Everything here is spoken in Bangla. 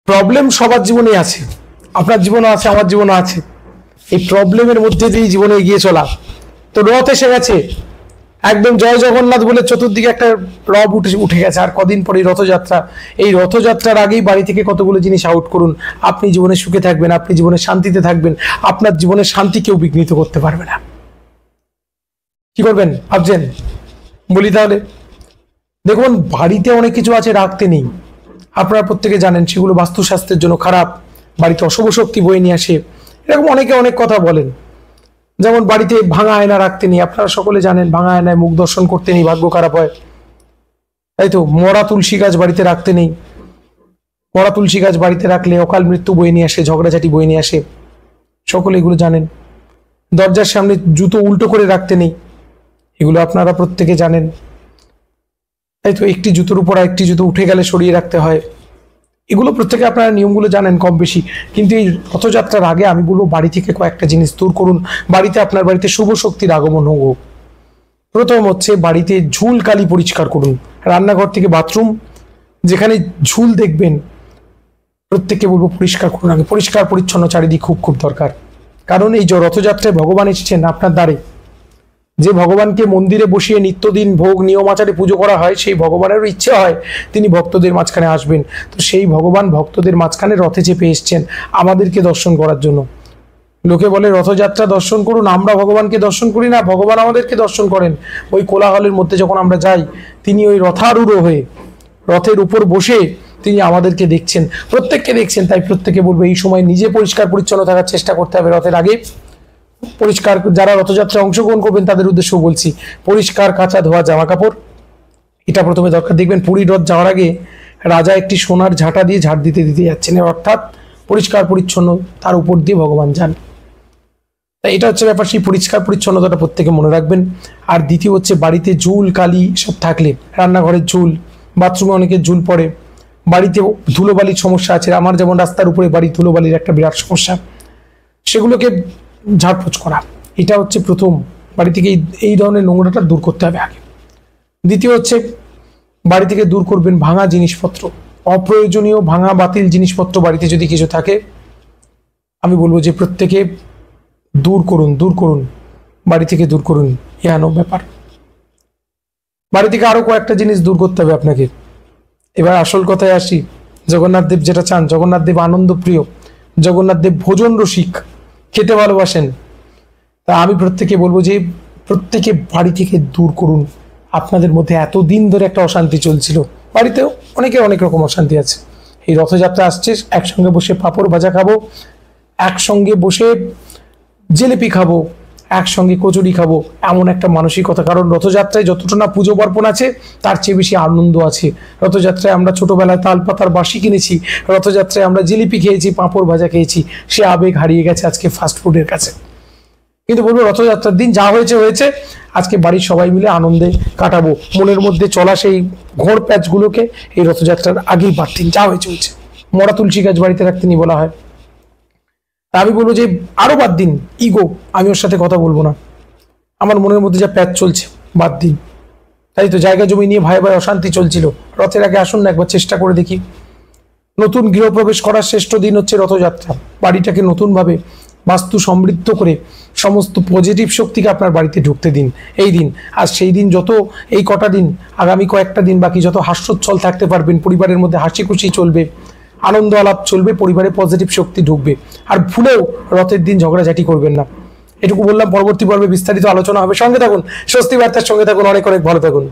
প্রবলেম সবার জীবনে আছে, আপনার জীবনে আছে, আমার জীবনে আছে। এই প্রবলেমের মধ্যে দিয়ে জীবনে এগিয়ে চলা। তো রথ এসে গেছে, একদম জয় জগন্নাথ বলে চতুর্দিকে একটা রব উঠে গেছে। আর কদিন পরে রথযাত্রা। এই রথযাত্রার আগেই বাড়ি থেকে কতগুলো জিনিস আউট করুন। আপনি জীবনে সুখে থাকবেন, আপনি জীবনে শান্তিতে থাকবেন, আপনার জীবনের শান্তি কেউ বিঘ্নিত করতে পারবে না। কি করবেন ভাবছেন? বলি তাহলে। দেখুন, বাড়িতে অনেক কিছু আছে রাখতে নেই, আপনারা প্রত্যেকে জানেন, সেগুলো বাস্তুশাস্ত্রের জন্য খারাপ, বাড়িতে অশুভ শক্তি বয়ে নিয়ে আসে, এরকম অনেকে অনেক কথা বলেন। যেমন বাড়িতে ভাঙা আয়না রাখতে নেই, আপনারা সকলে জানেন ভাঙা আয়নায় মুখ দর্শন করতে নেই, ভাগ্য খারাপ হয়, তাই তো। মরা তুলসী গাছ বাড়িতে রাখতে নেই, মরা তুলসী গাছ বাড়িতে রাখলে অকাল মৃত্যু বয়ে নিয়ে আসে, ঝগড়াঝাটি বয়ে নিয়ে আসে, সকলে এগুলো জানেন। দরজার সামনে জুতো উল্টো করে রাখতে নেই, এগুলো আপনারা প্রত্যেকে জানেন, তাই তো। একটি জুতোর উপর আরেকটি জুতো উঠে গেলে সরিয়ে রাখতে হয়, এগুলো প্রত্যেকে আপনারা নিয়মগুলো জানেন কম বেশি। কিন্তু এই রথযাত্রার আগে আমি বলবো বাড়ি থেকে কয়েকটা জিনিস দূর করুন, বাড়িতে আপনার বাড়িতে শুভ শক্তির আগমন হোক। প্রথম হচ্ছে বাড়িতে ঝুল কালি পরিষ্কার করুন, রান্নাঘর থেকে বাথরুম, যেখানে ঝুল দেখবেন প্রত্যেককে বলবো পরিষ্কার করুন আগে। পরিষ্কার পরিচ্ছন্ন চারিদিক খুব খুব দরকার। কারণ এই যে রথযাত্রায় ভগবান এসেছেন আপনার দ্বারে, যে ভগবানকে মন্দিরে বসিয়ে নিত্যদিন ভোগ নিয়ম আচারে পুজো করা হয়, সেই ভগবানেরও ইচ্ছে হয় তিনি ভক্তদের মাঝখানে আসবেন। তো সেই ভগবান ভক্তদের মাঝখানে রথে চেপে এসছেন আমাদেরকে দর্শন করার জন্য। লোকে বলে রথযাত্রা দর্শন করুন, আমরা ভগবানকে দর্শন করি না, ভগবান আমাদেরকে দর্শন করেন। ওই কোলাহলের মধ্যে যখন আমরা যাই, তিনি ওই রথারূঢ় হয়ে রথের উপর বসে তিনি আমাদেরকে দেখছেন, প্রত্যেককে দেখছেন। তাই প্রত্যেকে বলবো এই সময় নিজে পরিষ্কার পরিচ্ছন্ন থাকার চেষ্টা করতে হবে। রথের আগে পরিষ্কার, যারা রথযাত্রায় অংশগ্রহণ করবেন তাদের উদ্দেশ্যেও বলছি, পরিষ্কার কাঁচা ধোয়া জামা কাপড়, এটা প্রথমে দরকার। দেখবেন পুরী রথ যাওয়ার আগে রাজা একটি সোনার ঝাঁটা দিয়ে ঝাড় দিতে দিতে যাচ্ছেন, অর্থাৎ পরিষ্কার পরিচ্ছন্ন, তার উপর দিয়ে ভগবান যান। তাই এটা হচ্ছে ব্যাপার, সেই পরিষ্কার পরিচ্ছন্নতাটা প্রত্যেকে মনে রাখবেন। আর দ্বিতীয় হচ্ছে বাড়িতে ঝুল কালি সব থাকলে, রান্নাঘরের ঝুল, বাথরুমে অনেকের ঝুল পড়ে, বাড়িতে ধুলোবালির সমস্যা আছে, আমার যেমন রাস্তার উপরে বাড়ি, ধুলোবালির একটা বিরাট সমস্যা, সেগুলোকে ঝাড়পোছ করা, এটা হচ্ছে প্রথম। বাড়ি থেকে এই ধরনের নোংরাটা দূর করতে হবে আগে। দ্বিতীয় হচ্ছে বাড়ি থেকে দূর করবেন ভাঙা জিনিসপত্র, অপ্রয়োজনীয় ভাঙা বাতিল জিনিসপত্র বাড়িতে যদি কিছু থাকে, আমি বলবো যে প্রত্যেকে দূর করুন, দূর করুন, বাড়ি থেকে দূর করুন, এনো ব্যাপার। বাড়ি থেকে আরো কয়েকটা জিনিস দূর করতে হবে আপনাকে। এবার আসল কথায় আসি, জগন্নাথ দেব যেটা চান, জগন্নাথ দেব আনন্দ প্রিয়, জগন্নাথ দেব ভোজন রসিক, খেতে ভালোবাসেন। তা আমি প্রত্যেকে বলবো যে প্রত্যেকে বাড়ি থেকে দূর করুন। আপনাদের মধ্যে এতদিন ধরে একটা অশান্তি চলছিল, বাড়িতেও অনেকে অনেক রকম অশান্তি আছে। এই রথযাত্রা আসছে, একসঙ্গে বসে পাঁপড় ভাজা খাবো, একসঙ্গে বসে জিলিপি খাবো, একসঙ্গে কচুরি খাবো, এমন একটা মানসিকতা। কারণ রথযাত্রায় যতটা না পুজো পার্বণ আছে, তার চেয়ে বেশি আনন্দ আছে। রথযাত্রায় আমরা ছোটবেলায় তাল পাতার বাঁশি কিনেছি, রথযাত্রায় আমরা জিলিপি খেয়েছি, পাঁপড় ভাজা খেয়েছি, সে আবেগ হারিয়ে গেছে আজকে ফাস্টফুডের কাছে। কিন্তু বলবো রথযাত্রার দিন যা হয়েছে হয়েছে, আজকে বাড়ির সবাই মিলে আনন্দে কাটাবো। মনের মধ্যে চলা সেই ঘোর প্যাচগুলোকে এই রথযাত্রার আগেই বাদ দিন, যা হয়েছে হয়েছে। মরা তুলসী গাছ বাড়িতে রাখতে নি বলা হয়, আমি বলবো যে আরো বাদ দিন ইগো, আমি ওর সাথে কথা বলবো না, আমার মনের মধ্যে যা প্যাচ চলছে বাদ দিন। তাই তো জায়গা জমি নিয়ে ভাই ভাই অশান্তি চলছিল, রথের আগে আসুন না একবার চেষ্টা করে দেখি। নতুন গৃহপ্রবেশ করার শ্রেষ্ঠ দিন হচ্ছে রথযাত্রা। বাড়িটাকে নতুনভাবে বাস্তু সমৃদ্ধ করে সমস্ত পজিটিভ শক্তিকে আপনার বাড়িতে ঢুকতে দিন এই দিন। আর সেই দিন যত এই কটা দিন, আগামী কয়েকটা দিন বাকি, যত হাস্যোচ্ছল থাকতে পারবেন, পরিবারের মধ্যে হাসি খুশি চলবে, আনন্দ আলাপ চলবে, পরিবারে পজিটিভ শক্তি ঢুকবে। আর ভুলেও রথের দিন ঝগড়াঝাটি করবেন না, এটুকু বললাম। পরবর্তী পর্বে বিস্তারিত আলোচনা হবে, সঙ্গে থাকুন, স্বস্তি বার্তার সঙ্গে থাকুন, অনেক অনেক ভালো থাকুন।